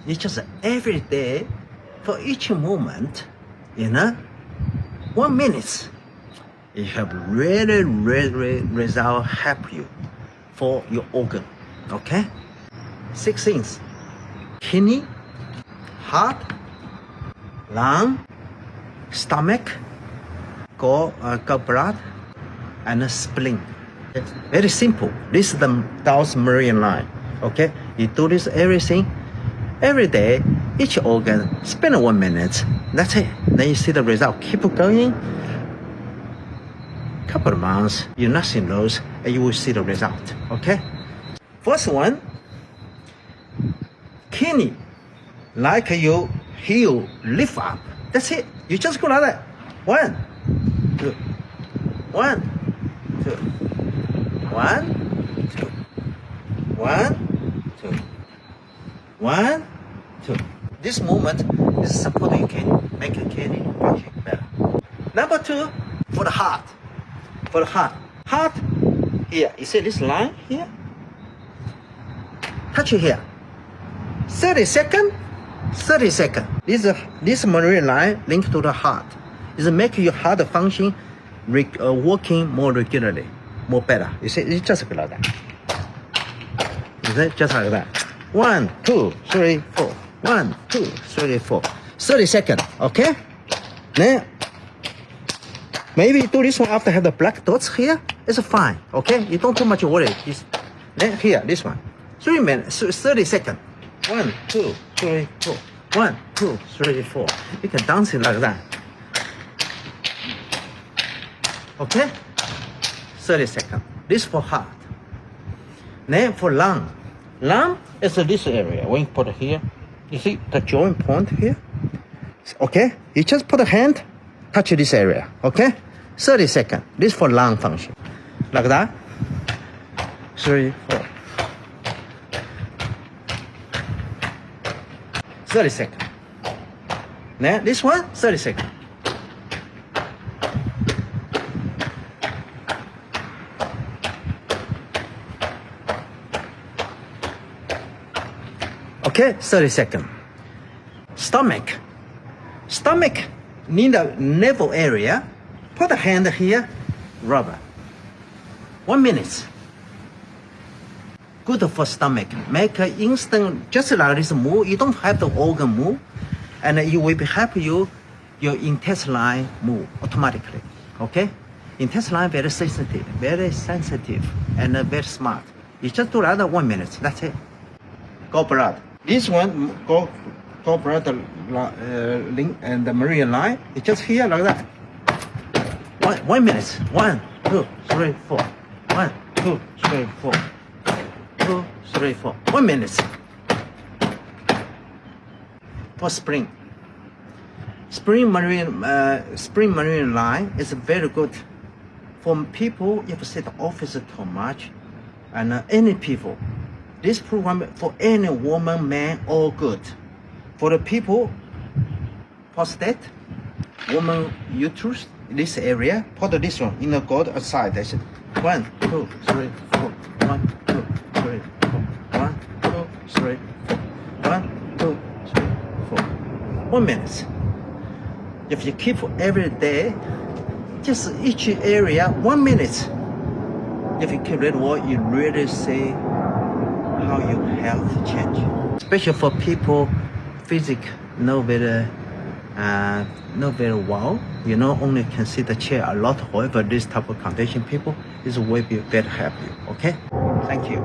It's just every day, for each moment, 1 minute, you have really result help you for your organ. Okay? 6 things: kidney, heart, lung, stomach, gallbladder, and spleen. Very simple. This is the Dawes meridian line. Okay? You do this everything every day, each organ, spend 1 minute. That's it. Then you see the result. Keep going. Couple of months, you nothing lose, and you will see the result. Okay? First one, kidney, like you heel lift up. That's it. You just go like that. 1, 2, 1, 2, 1, 2, 1, 2, 1, 2. This movement is supporting your kidney, make your kidney function better. Number 2, for the heart. For the heart here. You see this line here? Touch it here. 30 seconds. 30 seconds. This meridian line linked to the heart is making your heart function working more regularly, more better. You see, it's just like that. You see, just like that. 1, 2, 3, 4. 1, 2, 3, 4. 30 seconds. Okay. Then maybe do this one after have the black dots here. It's fine. Okay. You don't too much worry. Then here, this one. 3 minutes. 30 seconds. 1, 2, 3, 4. 1, 2, 3, 4. You can dance it like that. Okay? 30 seconds. This for heart. Then for lung. Lung is this area. When you put it here, you see the joint point here? Okay? You just put a hand, touch this area. Okay? 30 seconds. This for lung function. Like that. 3, 4. 30 seconds. Then this one, 30 seconds. Okay, 30 seconds. Stomach. Stomach near the navel area. Put the hand here, rub. 1 minute. Good for stomach. Make an instant, just like this move. You don't have the organ move, and it will help you, your intestine move automatically. Okay? Intestine very sensitive, and very smart. You just do that 1 minute. That's it. Gallbladder. This one, gallbladder link and the meridian line. It's just here like that. 1 minute. 1, 2, 3, 4. 1, 2, 3, 4. 2, 3, 4. 1 minute. For spring. Spring meridian line is very good for people if sit office too much, and any people. This program for any woman, man, all good. For the people, prostate, woman uterus, this area, put this one in the God side. That's it. 1, 2, 3, 4. 1, 2, 3, 4. 1, 2, 3, 4. 1, 2, 3, 4. 1 minute. If you keep every day, just each area 1 minute. If you keep that work, you really see how your health change. Especially for people, physical not very well. Only can sit the chair a lot. However, this type of condition people is will be very happy. Okay, thank you.